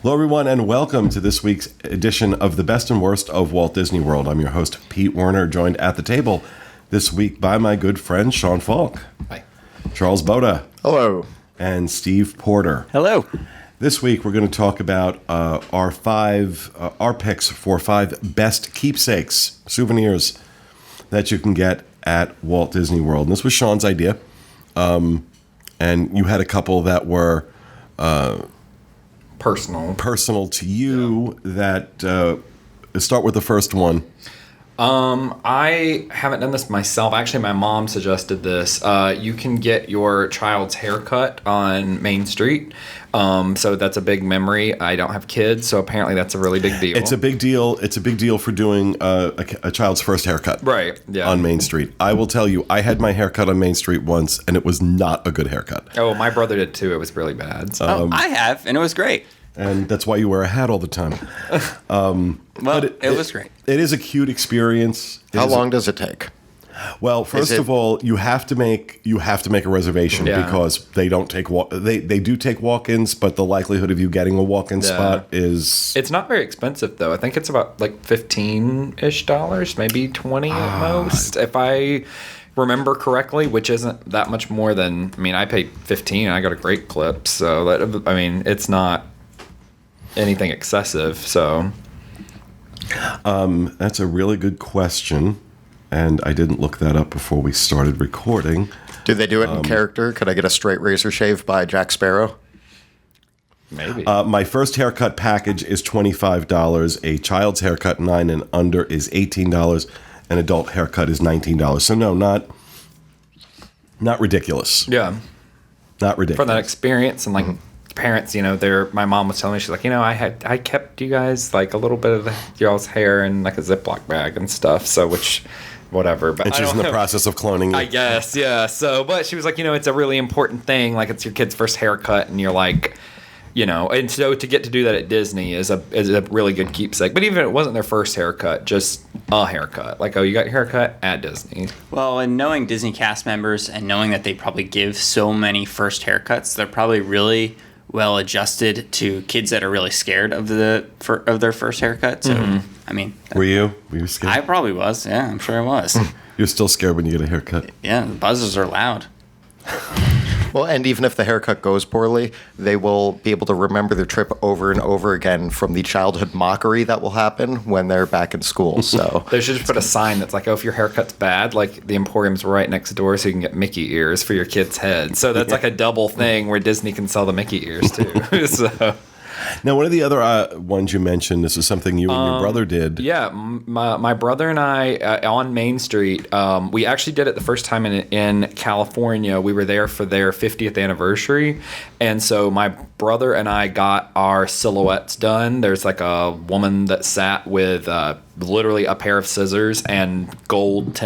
Hello, everyone, and welcome to this week's edition of The Best and Worst of Walt Disney World. I'm your host, Pete Warner, joined at the table this week by my good friend, Sean Falk. Hi. Charles Boda. Hello. And Steve Porter. Hello. This week, we're going to talk about our picks for 5 best keepsakes, souvenirs that you can get at Walt Disney World. And this was Sean's idea. And you had a couple that were personal to you. That start with the first one. I haven't done this myself. Actually, my mom suggested this. You can get your child's haircut on Main Street. So that's a big memory. I don't have kids, so apparently that's a really big deal. It's a big deal. It's a big deal for doing a child's first haircut. Right. Yeah. On Main Street. I will tell you, I had my haircut on Main Street once, and it was not a good haircut. Oh, my brother did too. It was really bad. So. I have, and it was great. And that's why you wear a hat all the time. Well, it was great. It is a cute experience. How long does it take? Well, first of all, you have to make a reservation because they don't take they do take walk-ins, but the likelihood of you getting a walk-in spot is. It's not very expensive though. I think it's about like $15-ish, maybe 20 at most, if I remember correctly, which isn't that much more than. I mean, I paid $15 and I got a great clip, so it's not anything excessive. So that's a really good question. And I didn't look that up before we started recording. Do they do it in character? Could I get a straight razor shave by Jack Sparrow? Maybe. My first haircut package is $25. A child's haircut 9 and under is $18. An adult haircut is $19. So no, not ridiculous. Yeah. Not ridiculous. For that experience and parents, my mom was telling me, she's like, I kept you guys like a little bit of y'all's hair in like a Ziploc bag and stuff. So whatever. But and she's in the process of cloning you. I guess, yeah. So, but she was like, it's a really important thing. Like, it's your kid's first haircut, and you're like, and so to get to do that at Disney is a really good keepsake. But even if it wasn't their first haircut, just a haircut. Like, you got your haircut at Disney. Well, and knowing Disney cast members and knowing that they probably give so many first haircuts, they're probably really well adjusted to kids that are really scared of their first haircut. So, I mean, were you scared? I probably was. Yeah, I'm sure I was. You're still scared when you get a haircut. Yeah, the buzzers are loud. Well, and even if the haircut goes poorly, they will be able to remember their trip over and over again from the childhood mockery that will happen when they're back in school. So they should just put a sign that's like, if your haircut's bad, like the Emporium's right next door, so you can get Mickey ears for your kid's head. So that's like a double thing where Disney can sell the Mickey ears too. So. Now, one of the other ones you mentioned, this is something you and your brother did. Yeah, my brother and I on Main Street, we actually did it the first time in California. We were there for their 50th anniversary. And so my brother and I got our silhouettes done. There's like a woman that sat with literally a pair of scissors and gold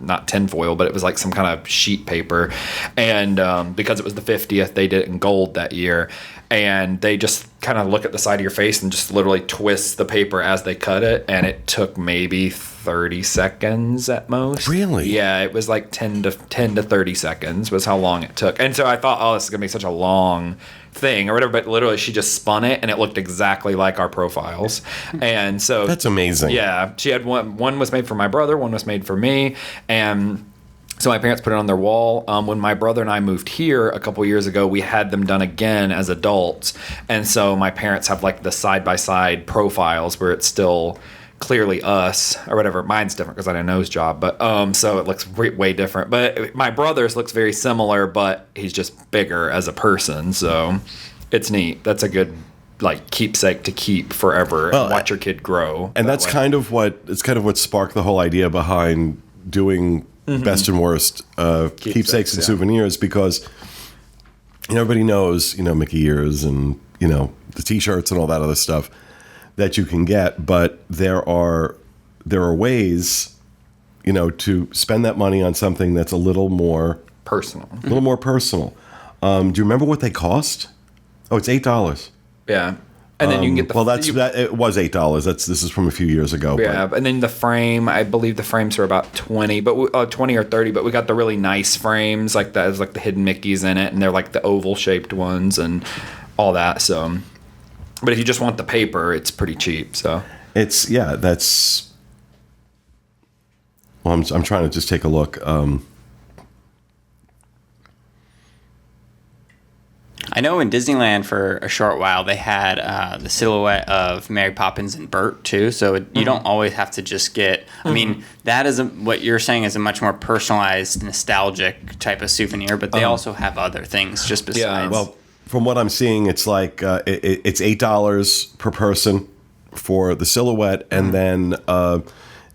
not tinfoil, but it was like some kind of sheet paper. And because it was the 50th, they did it in gold that year. And they just kind of look at the side of your face and just literally twist the paper as they cut it. And it took maybe 30 seconds at most. Really? Yeah, it was like 10 to 30 seconds was how long it took. And so I thought, this is going to be such a long thing or whatever. But literally, she just spun it and it looked exactly like our profiles. And so that's amazing. Yeah. She had one was made for my brother, one was made for me. And so my parents put it on their wall. When my brother and I moved here a couple years ago, we had them done again as adults. And so my parents have like the side-by-side profiles where it's still clearly us or whatever. Mine's different because I had a nose job, but so it looks way different. But my brother's looks very similar, but he's just bigger as a person. So it's neat. That's a good keepsake to keep forever and watch your kid grow. And that's kind of what sparked the whole idea behind doing best and worst keepsakes and souvenirs, because everybody knows Mickey ears and the T-shirts and all that other stuff that you can get, but there are ways to spend that money on something that's a little more personal. Do you remember what they cost? Oh, it's $8. Yeah. And then you can get the... Well, it was $8. This is from a few years ago. Yeah, and then the frame, I believe the frames are about 20 or 30, but we got the really nice frames, like that, like the hidden Mickeys in it, and they're like the oval-shaped ones and all that, so... But if you just want the paper, it's pretty cheap. So It's that's. Well, I'm trying to just take a look. I know in Disneyland for a short while they had the silhouette of Mary Poppins and Bert too, so you don't always have to just get. I mean, that is what you're saying is a much more personalized, nostalgic type of souvenir, but they also have other things just besides. Yeah, Well, from what I'm seeing, it's like it's $8 per person for the silhouette, and then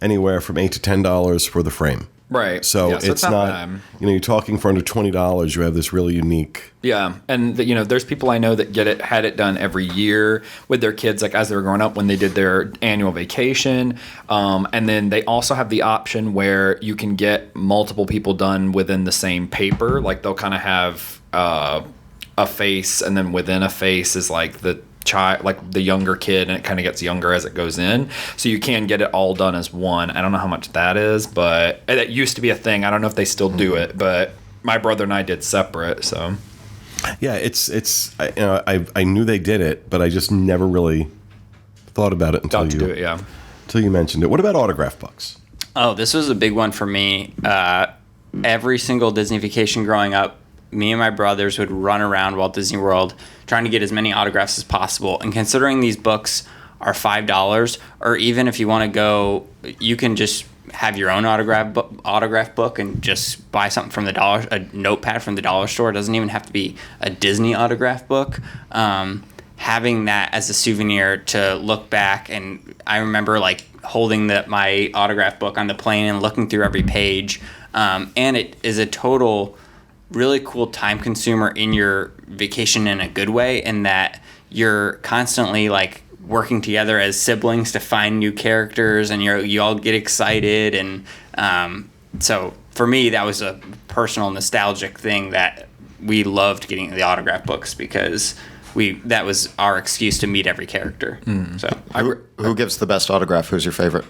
anywhere from $8 to $10 for the frame. right. So Yeah, it's not, bad. you're talking for under $20, you have this really unique. Yeah, and there's people I know that had it done every year with their kids, like as they were growing up when they did their annual vacation, and then they also have the option where you can get multiple people done within the same paper. Like they'll kind of have a face, and then within a face is like the child, like the younger kid, and it kind of gets younger as it goes in. So you can get it all done as one. I don't know how much that is, but that used to be a thing. I don't know if they still do it, but my brother and I did separate. So Yeah, it's I knew they did it, but I just never really thought about it until got to do it. Yeah. until you mentioned it. What about autograph books? Oh, this was a big one for me. Every single Disney vacation growing up, me and my brothers would run around Walt Disney World trying to get as many autographs as possible. And considering these books are $5, or even if you want to go, you can just have your own autograph book and just buy something from a notepad from the dollar store. It doesn't even have to be a Disney autograph book. Having that as a souvenir to look back, and I remember like holding my autograph book on the plane and looking through every page. And it is a total really cool time consumer in your vacation in a good way, in that you're constantly like working together as siblings to find new characters, and you all get excited, and so for me that was a personal nostalgic thing that we loved getting the autograph books, because that was our excuse to meet every character. So Who gives the best autograph? Who's your favorite?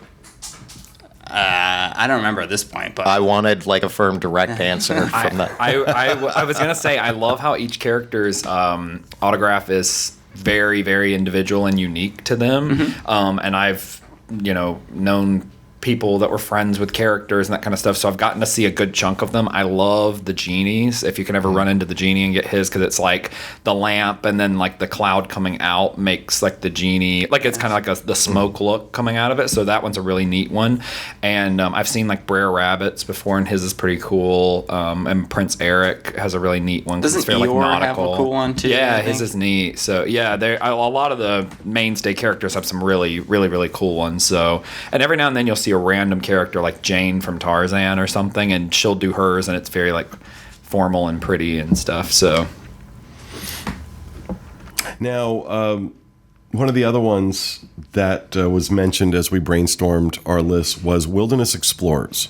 I don't remember at this point, but I wanted like a firm, direct answer from that. I was gonna say I love how each character's autograph is very, very individual and unique to them. And I've known people that were friends with characters and that kind of stuff, so I've gotten to see a good chunk of them. I love the genies. If you can ever run into the genie and get his, because it's like the lamp and then like the cloud coming out makes like the genie, like it's kind of like the smoke look coming out of it. So that one's a really neat one. And I've seen like Brer Rabbit's before, and his is pretty cool. And Prince Eric has a really neat one. Doesn't it's very, Eeyore like, nautical. have a cool one too? Yeah, his is neat. So yeah, a lot of the mainstay characters have some really, really, really cool ones. So, and every now and then you'll see a random character like Jane from Tarzan or something, and she'll do hers, and it's very like formal and pretty and stuff. So Now, one of the other ones that was mentioned as we brainstormed our list was Wilderness Explorers.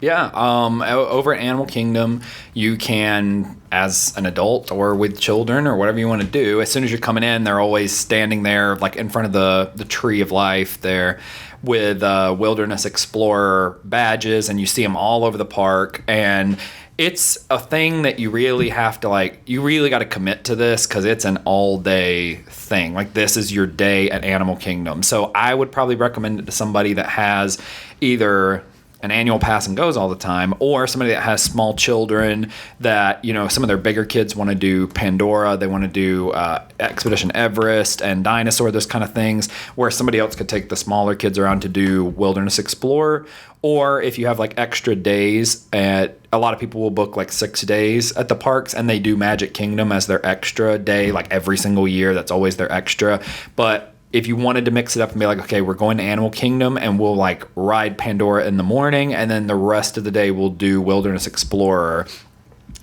yeah, over at Animal Kingdom, you can, as an adult or with children or whatever you want to do, as soon as you're coming in, they're always standing there like in front of the Tree of Life there with Wilderness Explorer badges, and you see them all over the park. And it's a thing that you really have to you really got to commit to this, because it's an all-day thing. Like, this is your day at Animal Kingdom. So I would probably recommend it to somebody that has either an annual pass and goes all the time, or somebody that has small children that, some of their bigger kids want to do Pandora, they want to do Expedition Everest and Dinosaur, those kind of things, where somebody else could take the smaller kids around to do Wilderness Explorer. Or if you have like extra days, a lot of people will book like 6 days at the parks, and they do Magic Kingdom as their extra day, like every single year. That's always their extra. But if you wanted to mix it up and be like, okay, we're going to Animal Kingdom and we'll like ride Pandora in the morning, and then the rest of the day we'll do Wilderness Explorer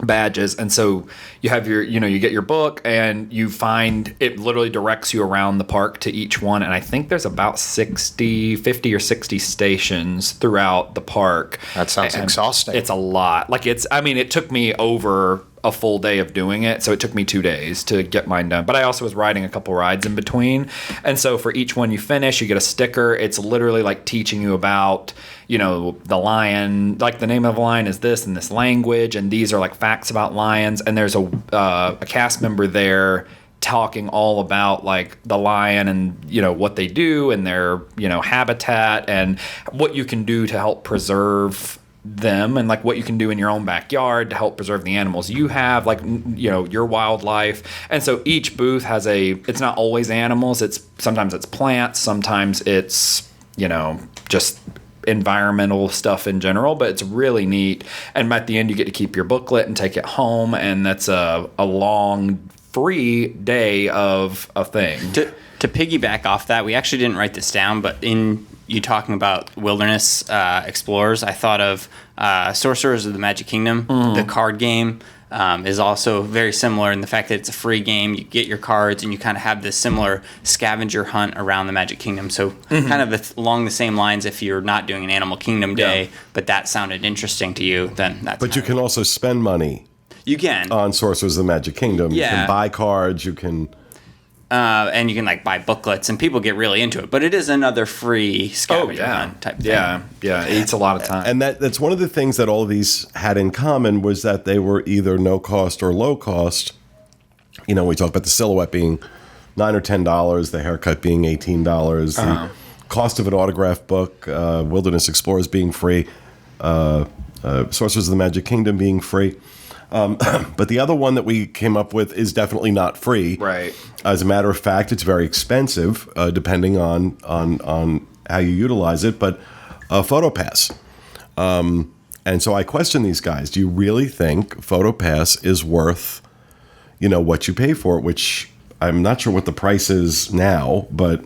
badges. And so you have you get your book, and you find it literally directs you around the park to each one. And I think there's about 50 or 60 stations throughout the park. That sounds exhausting. It's a lot. It took me over a full day of doing it, so it took me 2 days to get mine done. But I also was riding a couple rides in between, and so for each one you finish, you get a sticker. It's literally like teaching you about the lion, like the name of the lion is this in this language, and these are like facts about lions. And there's a cast member there talking all about like the lion and what they do and their habitat and what you can do to help preserve them, and like what you can do in your own backyard to help preserve the animals you have, like your wildlife. And so each booth has it's not always animals, sometimes it's plants, sometimes it's just environmental stuff in general, but it's really neat. And at the end you get to keep your booklet and take it home, and that's a long free day of a thing. To piggyback off that, we actually didn't write this down, but in you talking about wilderness explorers, I thought of Sorcerers of the Magic Kingdom. The card game is also very similar in the fact that it's a free game. You get your cards, and you kind of have this similar scavenger hunt around the Magic Kingdom. So kind of along the same lines, if you're not doing an Animal Kingdom day, but that sounded interesting to you, then that's... But you can also spend money. You can. On Sorcerers of the Magic Kingdom. Yeah. You can buy cards, you can... and you can like buy booklets, and people get really into it. But it is another free scavenger hunt type thing. Yeah, it eats a lot of time. And that's one of the things that all of these had in common, was that they were either no cost or low cost. We talk about the silhouette being $9 or $10, the haircut being $18, the cost of an autograph book, Wilderness Explorers being free, Sorcerers of the Magic Kingdom being free. But the other one that we came up with is definitely not free. Right. As a matter of fact, it's very expensive, depending on how you utilize it. But PhotoPass. And so I question these guys. Do you really think PhotoPass is worth, what you pay for it? Which I'm not sure what the price is now, but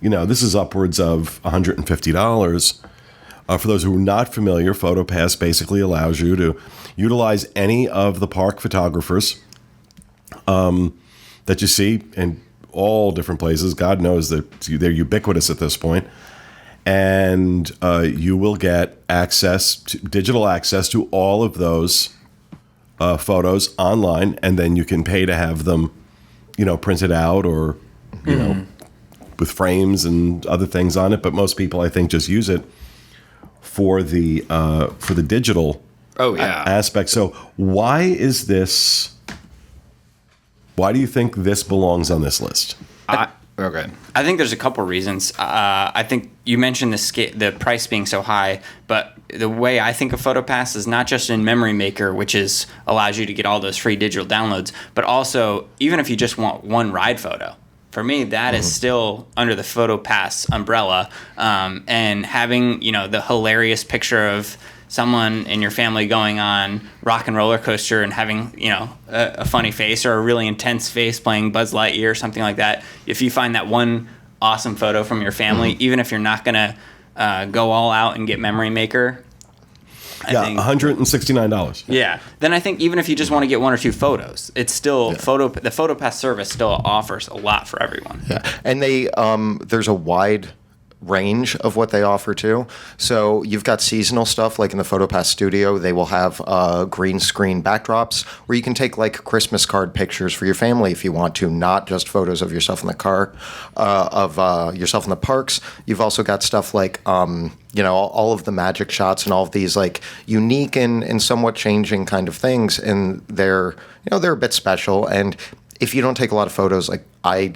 this is upwards of $150. For those who are not familiar, PhotoPass basically allows you to utilize any of the park photographers that you see in all different places. God knows that they're ubiquitous at this point. And you will get digital access to all of those photos online, and then you can pay to have them, printed out or, with frames and other things on it. But most people, I think, just use it for the digital aspect. So why do you think this belongs on this list? Okay. I think there's a couple reasons. I think you mentioned the price being so high, but the way I think of PhotoPass is not just in Memory Maker, which allows you to get all those free digital downloads, but also even if you just want one ride photo. For me, that is still under the PhotoPass umbrella, and having the hilarious picture of someone in your family going on Rock and Roller Coaster and having a funny face or a really intense face playing Buzz Lightyear or something like that. If you find that one awesome photo from your family, even if you're not gonna go all out and get Memory Maker. I think, $169. Yeah. Then I think even if you just want to get one or two photos, it's still the PhotoPass service still offers a lot for everyone. Yeah. And there's a wide range of what they offer too. So you've got seasonal stuff like in the PhotoPass Studio. They will have green screen backdrops where you can take like Christmas card pictures for your family if you want to, not just photos of yourself in the car, of yourself in the parks. You've also got stuff like all of the magic shots and all of these like unique and somewhat changing kind of things, and they're a bit special. And if you don't take a lot of photos, like I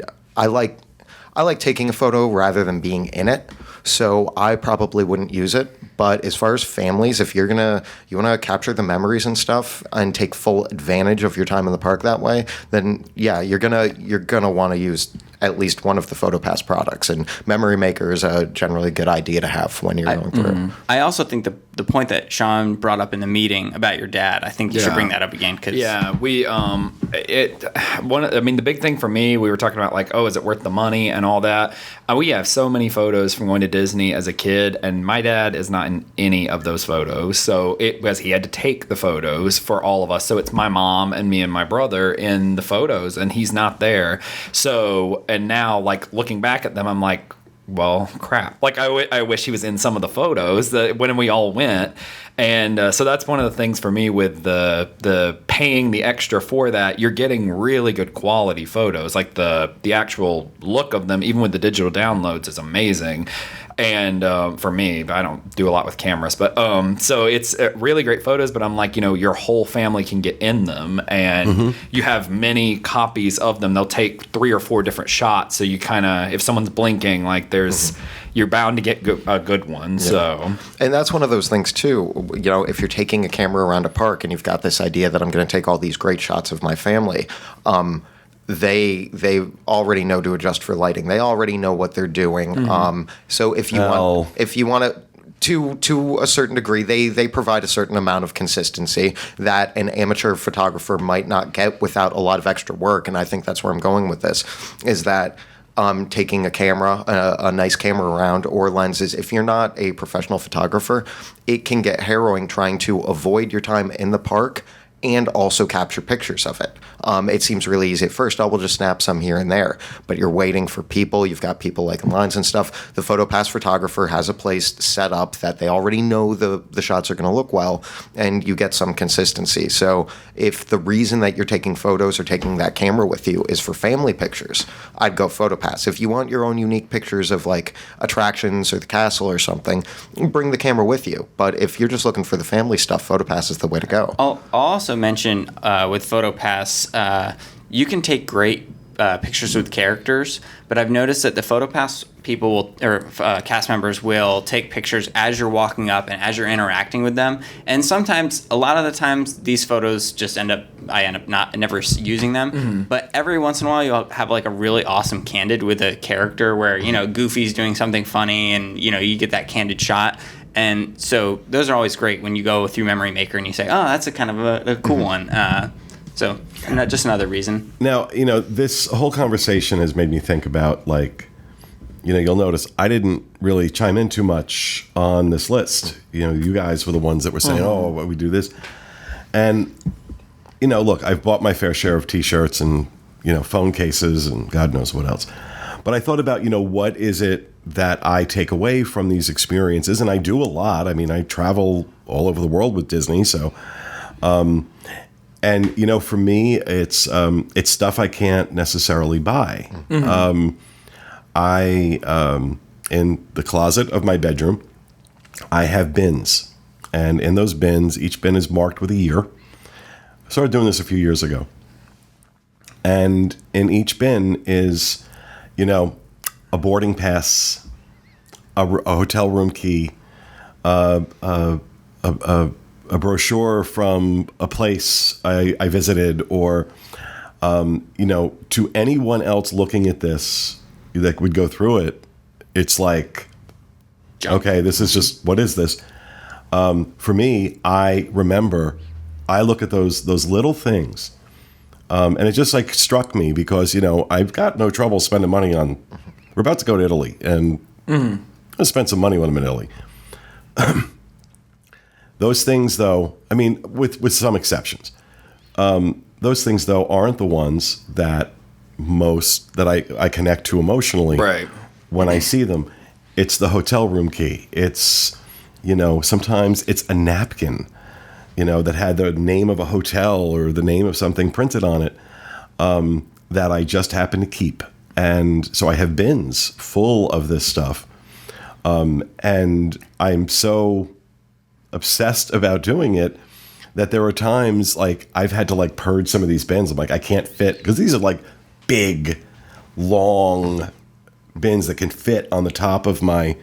like taking a photo rather than being in it, so I probably wouldn't use it. But as far as families, if you want to capture the memories and stuff and take full advantage of your time in the park that way, then yeah, you're gonna want to use at least one of the PhotoPass products. And Memory Maker is a generally good idea to have when you're going through. I also think the point that Sean brought up in the meeting about your dad, I think you should bring that up again. Cause we the big thing for me, we were talking about like, is it worth the money and all that. We have so many photos from going to Disney as a kid, and my dad is not in any of those photos. So he had to take the photos for all of us. So it's my mom and me and my brother in the photos, and he's not there. So, and now like looking back at them, I'm like, well, crap. Like I wish he was in some of the photos when we all went. And so that's one of the things for me with the paying the extra for that. You're getting really good quality photos. Like the actual look of them, even with the digital downloads, is amazing. And for me, I don't do a lot with cameras, but so it's really great photos. But I'm like, your whole family can get in them, and you have many copies of them. They'll take 3 or 4 different shots, so you kind of, if someone's blinking, like there's you're bound to get a good one. So, and that's one of those things too. If you're taking a camera around a park and you've got this idea that I'm going to take all these great shots of my family, they already know to adjust for lighting. They already know what they're doing. So if you want to a certain degree, they provide a certain amount of consistency that an amateur photographer might not get without a lot of extra work. And I think that's where I'm going with this, is that taking a camera, a nice camera around, or lenses, if you're not a professional photographer, it can get harrowing trying to avoid your time in the park and also capture pictures of it. It seems really easy at first. We'll just snap some here and there. But you're waiting for people. You've got people like in lines and stuff. The PhotoPass photographer has a place set up that they already know the shots are going to look well, and you get some consistency. So if the reason that you're taking photos or taking that camera with you is for family pictures, I'd go PhotoPass. If you want your own unique pictures of like attractions or the castle or something, bring the camera with you. But if you're just looking for the family stuff, PhotoPass is the way to go. I'll also mention with PhotoPass, you can take great pictures with characters, but I've noticed that the PhotoPass people will, or cast members will take pictures as you're walking up and as you're interacting with them. And sometimes, a lot of the times, these photos just I end up never using them. But every once in a while, you'll have like a really awesome candid with a character where, Goofy's doing something funny and, you get that candid shot. And so those are always great when you go through Memory Maker and you say, oh, that's a kind of a cool one. So just another reason. Now, this whole conversation has made me think about, like, you'll notice I didn't really chime in too much on this list. You guys were the ones that were saying, oh, we do this. And, look, I've bought my fair share of T-shirts and, phone cases and God knows what else. But I thought about, what is it that I take away from these experiences? And I do a lot. I mean, I travel all over the world with Disney. So, and, for me, it's stuff I can't necessarily buy. In the closet of my bedroom, I have bins. And in those bins, each bin is marked with a year. I started doing this a few years ago. And in each bin is, a boarding pass, a hotel room key, a brochure from a place I visited, or, to anyone else looking at this that would go through it, it's like, okay, this is just, what is this? For me, I look at those little things, and it just like struck me because, I've got no trouble spending money on, we're about to go to Italy, and I'll spend some money when I'm in Italy. Those things, though, I mean, with some exceptions, those things, though, aren't the ones that I connect to emotionally when I see them. It's the hotel room key. It's, sometimes it's a napkin, that had the name of a hotel or the name of something printed on it, that I just happen to keep. And so I have bins full of this stuff. And I'm so obsessed about doing it that there are times like I've had to like purge some of these bins. I'm like, I can't fit, because these are like big, long bins that can fit on the top of my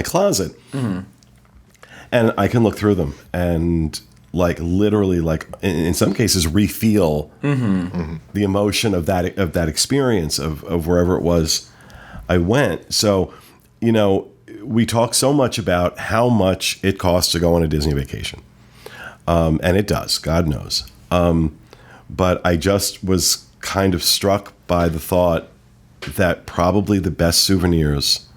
closet. And I can look through them and like literally like in some cases re-feel the emotion of that experience of wherever it was I went. So, we talk so much about how much it costs to go on a Disney vacation. And it does, God knows. But I just was kind of struck by the thought that probably the best souvenirs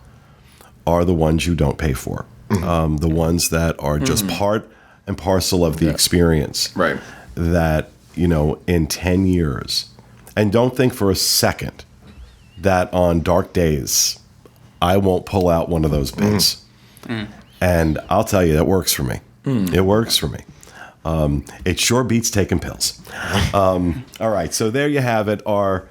are the ones you don't pay for. The ones that are just part and parcel of the experience. Right. That, in 10 years, and don't think for a second that on dark days, I won't pull out one of those bins. And I'll tell you, that works for me. It works for me. It sure beats taking pills. All right, so there you have it. Our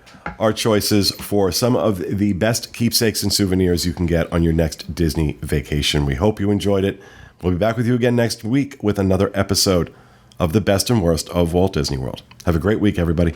choices for some of the best keepsakes and souvenirs you can get on your next Disney vacation. We hope you enjoyed it. We'll be back with you again next week with another episode of the best and worst of Walt Disney World. Have a great week, everybody.